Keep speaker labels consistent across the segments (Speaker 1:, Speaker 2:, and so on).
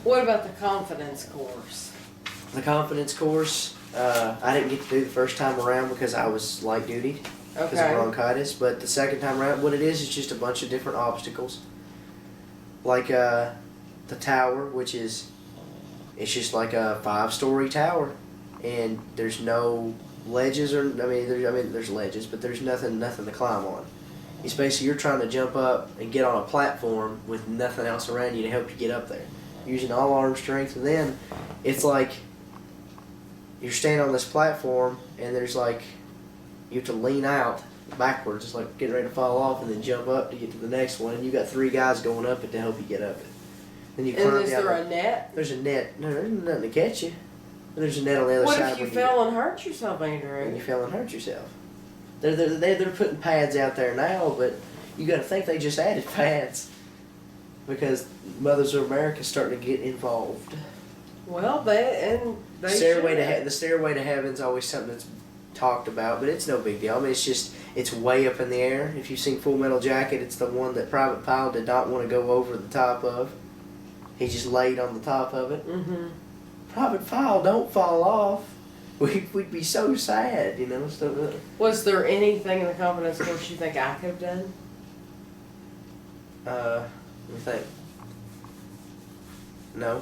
Speaker 1: What about the confidence course?
Speaker 2: The confidence course, I didn't get to do the first time around because I was light duty because of bronchitis. But the second time around, what it is just a bunch of different obstacles. Like the tower, which is, it's just like a 5-story tower, and there's no ledges there's ledges, but there's nothing to climb on. It's basically you're trying to jump up and get on a platform with nothing else around you to help you get up there, using all arm strength. And then it's like you're standing on this platform, and there's like you have to lean out backwards. It's like getting ready to fall off, and then jump up to get to the next one. And you got 3 guys going up it to help you get up it. Then you climb down.
Speaker 1: And is there a net?
Speaker 2: There's a net. No, there's nothing to catch you. There's a net on the other side.
Speaker 1: What if you fell and hurt yourself, Andrew?
Speaker 2: When you fell and hurt yourself. They're putting pads out there now, but you got to think they just added pads because Mothers of America's starting to get involved.
Speaker 1: Well, the
Speaker 2: Stairway to Heaven's always something that's talked about, but it's no big deal. I mean, it's way up in the air. If you've seen Full Metal Jacket, it's the one that Private Pyle did not want to go over the top of. He just laid on the top of it.
Speaker 1: Mm-hmm.
Speaker 2: Private Pyle, don't fall off. We'd be so sad, you know.
Speaker 1: Was there anything in the confidence course you think I could have done?
Speaker 2: Let me think. No.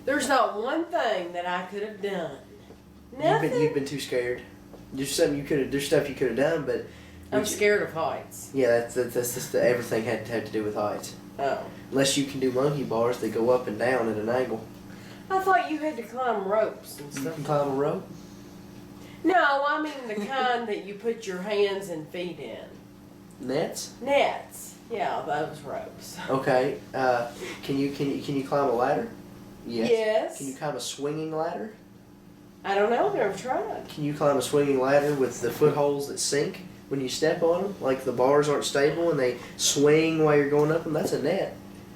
Speaker 1: There's not one thing that I could have done. Nothing.
Speaker 2: You've been too scared. There's something you could have. There's stuff you could have done, but
Speaker 1: I'm scared of heights.
Speaker 2: Yeah, that's just everything had to do with heights.
Speaker 1: Oh.
Speaker 2: Unless you can do monkey bars that go up and down at an angle.
Speaker 1: I thought you had to climb ropes and stuff.
Speaker 2: You can climb a rope?
Speaker 1: No, I mean the kind that you put your hands and feet in.
Speaker 2: Nets?
Speaker 1: Nets. Yeah, those ropes.
Speaker 2: Okay. Can you climb a ladder? Yes.
Speaker 1: Yes.
Speaker 2: Can you climb a swinging ladder?
Speaker 1: I don't know. I've never tried.
Speaker 2: Can you climb a swinging ladder with the footholds that sink when you step on them? Like the bars aren't stable and they swing while you're going up them? That's a net.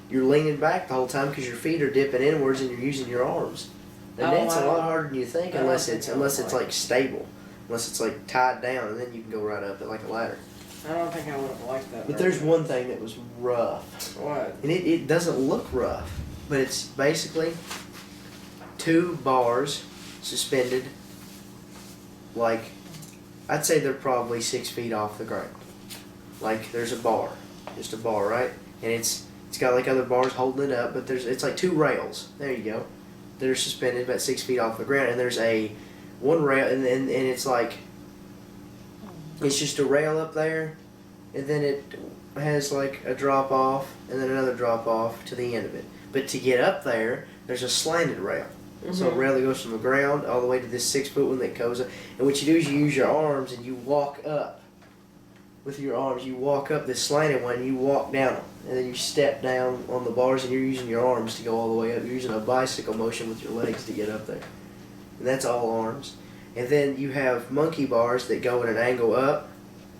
Speaker 2: You're leaning back the whole time because your feet are dipping inwards and you're using your arms. The net's a lot harder than you think unless it's like stable, unless it's like tied down, and then you can go right up it like a ladder.
Speaker 1: I don't think I would have liked that.
Speaker 2: But there's one thing that was rough.
Speaker 1: What?
Speaker 2: And it doesn't look rough, but it's basically 2 bars suspended, like, I'd say they're probably 6 feet off the ground. Like, there's a bar, just a bar, right? And it's got like other bars holding it up, but it's like 2 rails. There you go. They're suspended about 6 feet off the ground, and there's one rail, and it's like, it's just a rail up there, and then it has like a drop off, and then another drop off to the end of it. But to get up there, there's a slanted rail. Mm-hmm. So a rail that goes from the ground all the way to this 6-foot one that goes up. And what you do is you use your arms and you walk up. With your arms, you walk up this slanted one, and you walk down them. And then you step down on the bars, and you're using your arms to go all the way up. You're using a bicycle motion with your legs to get up there. And that's all arms. And then you have monkey bars that go at an angle up,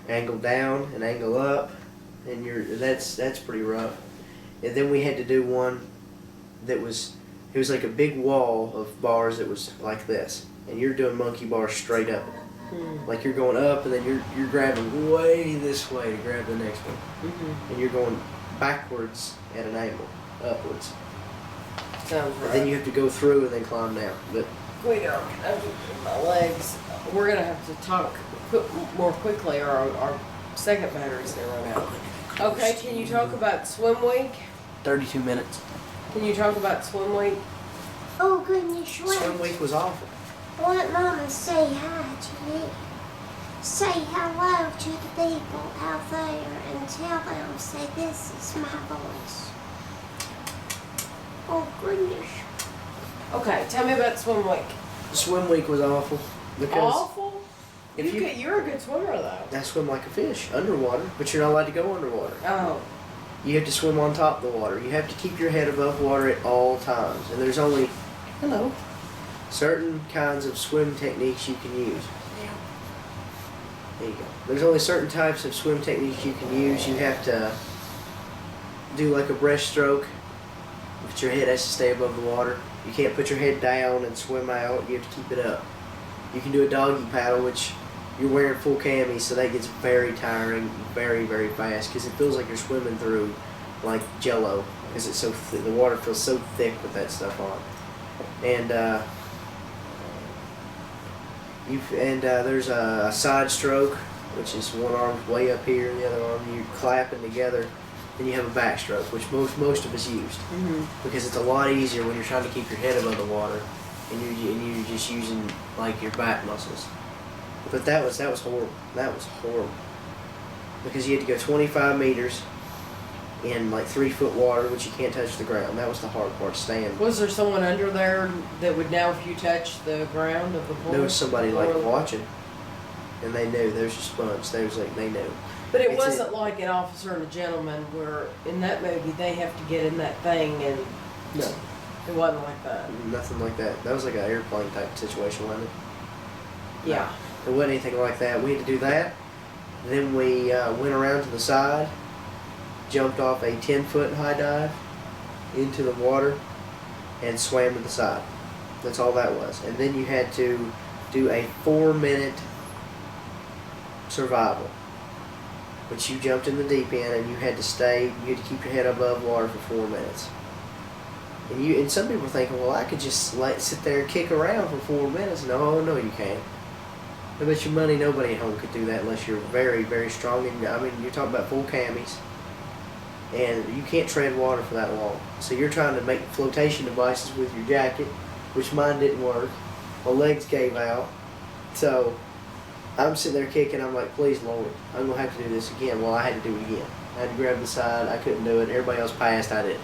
Speaker 2: angle down, and angle up. And that's pretty rough. And then we had to do one that was like a big wall of bars that was like this. And you're doing monkey bars straight up. Like you're going up, and then you're grabbing way this way to grab the next one. Mm-hmm. And you're going backwards at an angle, upwards.
Speaker 1: Sounds right.
Speaker 2: And then you have to go through and then climb down. But
Speaker 1: wait, my legs. We're gonna have to talk more quickly, or our second battery's gonna run out. Okay, can you talk about swim week?
Speaker 2: 32 minutes.
Speaker 1: Can you talk about swim week?
Speaker 3: Oh goodness,
Speaker 2: swim week was awful.
Speaker 3: I want Mama to say hi to me. Say hello to the people out there and tell them, say, this is my voice. Oh goodness.
Speaker 1: Okay, tell me about swim week.
Speaker 2: Swim week was awful. Because
Speaker 1: awful? You're a good swimmer though.
Speaker 2: I swim like a fish, underwater, but you're not allowed to go underwater.
Speaker 1: Oh.
Speaker 2: You have to swim on top of the water. You have to keep your head above water at all times. And there's only, certain kinds of swim techniques you can use.
Speaker 1: Yeah.
Speaker 2: There you go. There's only certain types of swim techniques you can use. You have to do like a breaststroke, but your head has to stay above the water. You can't put your head down and swim out. You have to keep it up. You can do a doggy paddle, which you're wearing full camis, so that gets very tiring very, very fast because it feels like you're swimming through like Jello, because it's so the water feels so thick with that stuff on. And there's a side stroke, which is one arm's way up here, the other arm you're clapping together. Then you have a backstroke, which most of us used, because it's a lot easier when you're trying to keep your head above the water, and you're just using like your back muscles. But that was horrible. That was horrible, because you had to go 25 meters in like 3-foot water, which you can't touch the ground. That was the hard part, staying.
Speaker 1: Was there someone under there that would know if you touched the ground of the pool?
Speaker 2: There was somebody like watching, and they knew. There was a sponge. They knew.
Speaker 1: But it wasn't like an officer and a gentleman where in that movie they have to get in that thing and
Speaker 2: No,
Speaker 1: it wasn't like that.
Speaker 2: nothing like that. That was like an airplane type situation, wasn't it?
Speaker 1: Yeah.
Speaker 2: It wasn't anything like that. We had to do that. Then we went around to the side, jumped off a 10-foot high dive into the water, and swam to the side. That's all that was. And then you had to do a 4-minute survival, which you jumped in the deep end and you had to keep your head above water for 4 minutes. And some people think, well, I could just sit there and kick around for 4 minutes. No, you can't. I bet your money nobody at home could do that unless you're very, very strong. And I mean, you're talking about full camis, and you can't tread water for that long. So you're trying to make flotation devices with your jacket, which mine didn't work. My legs gave out. So I'm sitting there kicking. I'm like, please, Lord, I'm going to have to do this again. Well, I had to do it again. I had to grab the side. I couldn't do it. Everybody else passed. I didn't.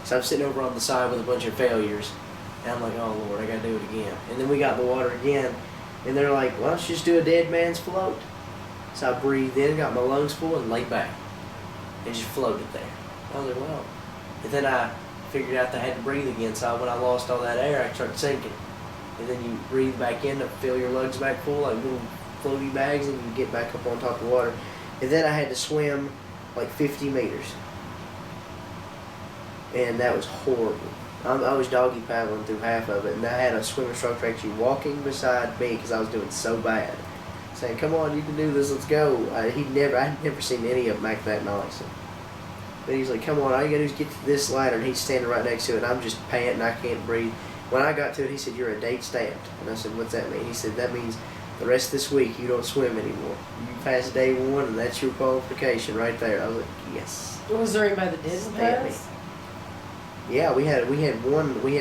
Speaker 2: So I'm sitting over on the side with a bunch of failures. And I'm like, oh, Lord, I got to do it again. And then we got in the water again. And they're like, why don't you just do a dead man's float? So I breathed in, got my lungs full, and laid back. And just floated there. I was like, well. And then I figured out that I had to breathe again. So when I lost all that air, I started sinking. And then you breathe back in to fill your lungs back full, like little floaty bags, and you get back up on top of the water. And then I had to swim like 50 meters. And that was horrible. I was doggy paddling through half of it, and I had a swim instructor actually walking beside me because I was doing so bad, saying, come on, you can do this, let's go. I'd never seen any of them act that nice. But he's like, come on, all you gotta do is get to this ladder, and he's standing right next to it, and I'm just panting, I can't breathe. When I got to it, he said, you're a date stamped. And I said, what's that mean? He said, that means the rest of this week you don't swim anymore. You pass day 1, and that's your qualification right there. I was like, yes.
Speaker 1: Was there anybody that didn't pass?
Speaker 2: Yeah, we had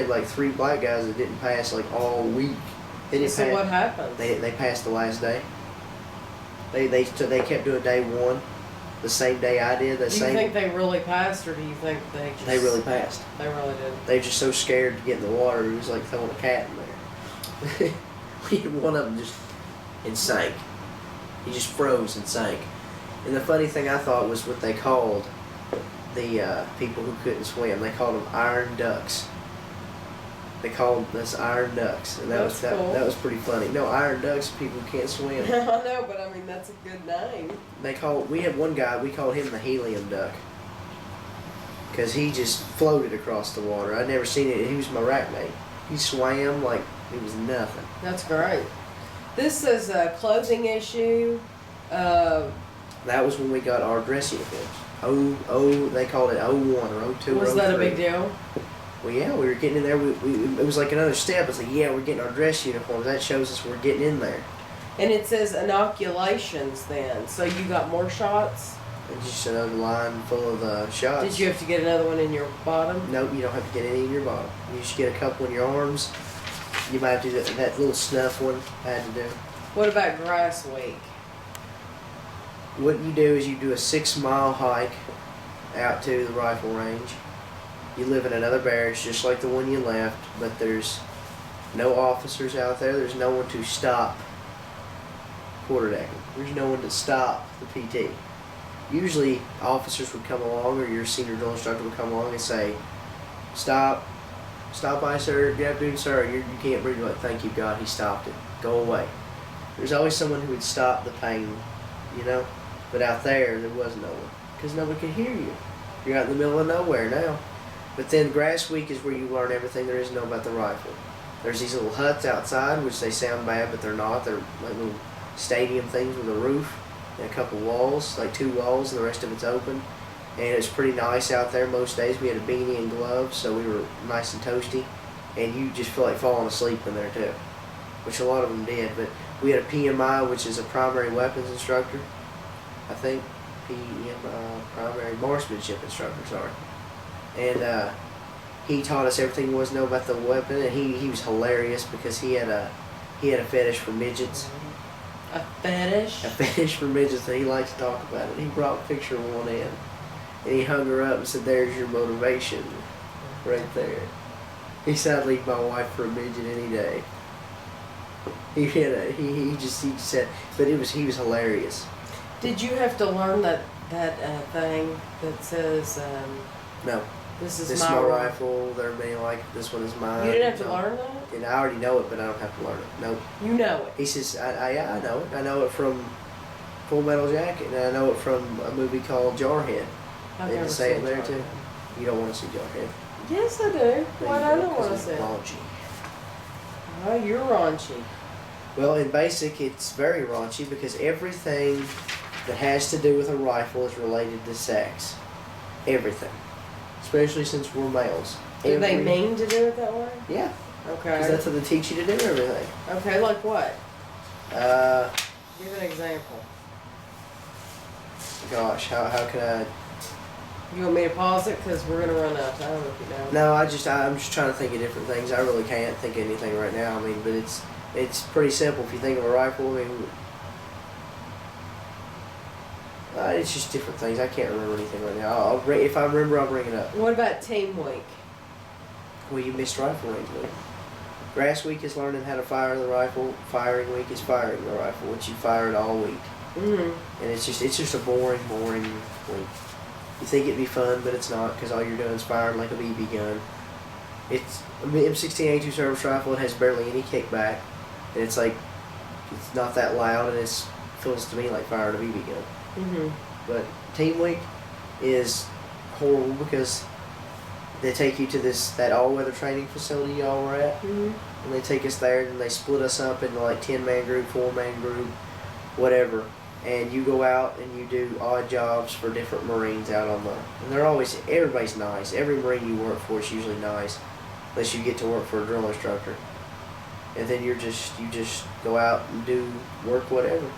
Speaker 2: like 3 black guys that didn't pass like all week. They didn't
Speaker 1: So
Speaker 2: pass.
Speaker 1: what happened?
Speaker 2: They passed the last day. They kept doing day 1, the same day I did.
Speaker 1: Do you think they really passed, or do you think
Speaker 2: They really passed.
Speaker 1: They really did.
Speaker 2: They were just so scared to get in the water. It was like throwing a cat in there. We had one of them and sank. He just froze and sank. And the funny thing I thought was what they called the people who couldn't swim. They called them iron ducks. They called us iron ducks, and
Speaker 1: That's cool.
Speaker 2: that was pretty funny. No, iron ducks, people who can't swim.
Speaker 1: I know, but I mean that's a good name.
Speaker 2: We had one guy, we called him the helium duck, because he just floated across the water. I'd never seen it. He was my rack mate. He swam like it was nothing.
Speaker 1: That's great. This is a clothing issue.
Speaker 2: That was when we got our dress uniforms. They called it 01 or 02 or 03.
Speaker 1: Was that a big deal?
Speaker 2: Well, yeah, we were getting in there. It was like another step. It's like, yeah, we're getting our dress uniforms. That shows us we're getting in there.
Speaker 1: And it says inoculations then. So you got more shots?
Speaker 2: And just another line full of shots.
Speaker 1: Did you have to get another one in your bottom?
Speaker 2: Nope, you don't have to get any in your bottom. You just get a couple in your arms. You might have to do that little snuff one I had to do.
Speaker 1: What about grass week?
Speaker 2: What you do is you do a 6-mile hike out to the rifle range. You live in another barracks just like the one you left, but there's no officers out there. There's no one to stop quarterdecking. There's no one to stop the PT. Usually officers would come along, or your senior drill instructor would come along and say, stop by, sir, good afternoon, sir, you can't breathe. You're like, thank you, God, he stopped it. Go away. There's always someone who would stop the pain, you know? But out there was no one, because nobody could hear you. You're out in the middle of nowhere now. But then grass week is where you learn everything there is to know about the rifle. There's these little huts outside, which they sound bad, but they're not. They're like little stadium things with a roof and a couple walls, like 2 walls, and the rest of it's open. and it was pretty nice out there most days. We had a beanie and gloves, so we were nice and toasty, and you just feel like falling asleep in there too, which a lot of them did. But we had a PMI, which is a primary weapons instructor, I think. PMI, primary marksmanship instructor, sorry. And he taught us everything there was to know about the weapon, and he was hilarious because he had a fetish for midgets.
Speaker 1: A fetish?
Speaker 2: A fetish for midgets, and he likes to talk about it. He brought a picture of one in, and he hung her up and said, "There's your motivation, right there." He said, "I'd leave my wife for a midget any day." He just said, but he was hilarious.
Speaker 1: Did you have to learn that thing that says,
Speaker 2: No,
Speaker 1: this is
Speaker 2: this
Speaker 1: my
Speaker 2: is my rifle. There are many like this one is mine.
Speaker 1: You didn't have to
Speaker 2: No.
Speaker 1: learn that?
Speaker 2: And I already know it, but I don't have to learn it. Nope.
Speaker 1: You know it.
Speaker 2: He says, I know it. I know it from Full Metal Jacket, and I know it from a movie called Jarhead.
Speaker 1: I've
Speaker 2: They
Speaker 1: never
Speaker 2: just say it
Speaker 1: seen
Speaker 2: there
Speaker 1: Jarhead.
Speaker 2: too. You don't want to see Jarhead.
Speaker 1: Yes, I do. Why do I not want to
Speaker 2: Because
Speaker 1: see
Speaker 2: it's
Speaker 1: it?
Speaker 2: raunchy.
Speaker 1: Oh, you're raunchy.
Speaker 2: Well, in basic, it's very raunchy because everything that has to do with a rifle is related to sex. Everything. Especially since we're males.
Speaker 1: Do they mean to do it that way?
Speaker 2: Yeah.
Speaker 1: Okay.
Speaker 2: Because that's what they teach you to do everything.
Speaker 1: Okay, like what?
Speaker 2: Uh,
Speaker 1: Give an example.
Speaker 2: gosh, how can I...
Speaker 1: You want me to pause it? Because we're going to run out of time if you don't.
Speaker 2: No, I'm just trying to think of different things. I really can't think of anything right now. I mean, but it's pretty simple if you think of a rifle. I mean, it's just different things. I can't remember anything right now. If I remember, I'll bring it up.
Speaker 1: What about Team Week?
Speaker 2: Well, you missed rifle range week. Grass week is learning how to fire the rifle. Firing week is firing the rifle, which you fire it all week.
Speaker 1: Mm-hmm.
Speaker 2: And it's just a boring week. You think it'd be fun, but it's not, because all you're doing is firing like a BB gun. It's an M16A2 service rifle. It has barely any kickback, and it's not that loud, and it feels to me like firing a BB gun.
Speaker 1: Mm-hmm.
Speaker 2: But Team Week is horrible because they take you to that all-weather training facility y'all were at,
Speaker 1: Mm-hmm.
Speaker 2: and they take us there, and they split us up into like 10-man group, 4-man group, whatever. And you go out and you do odd jobs for different Marines out on and everybody's nice. Every Marine you work for is usually nice, unless you get to work for a drill instructor. And then you just go out and do work whatever.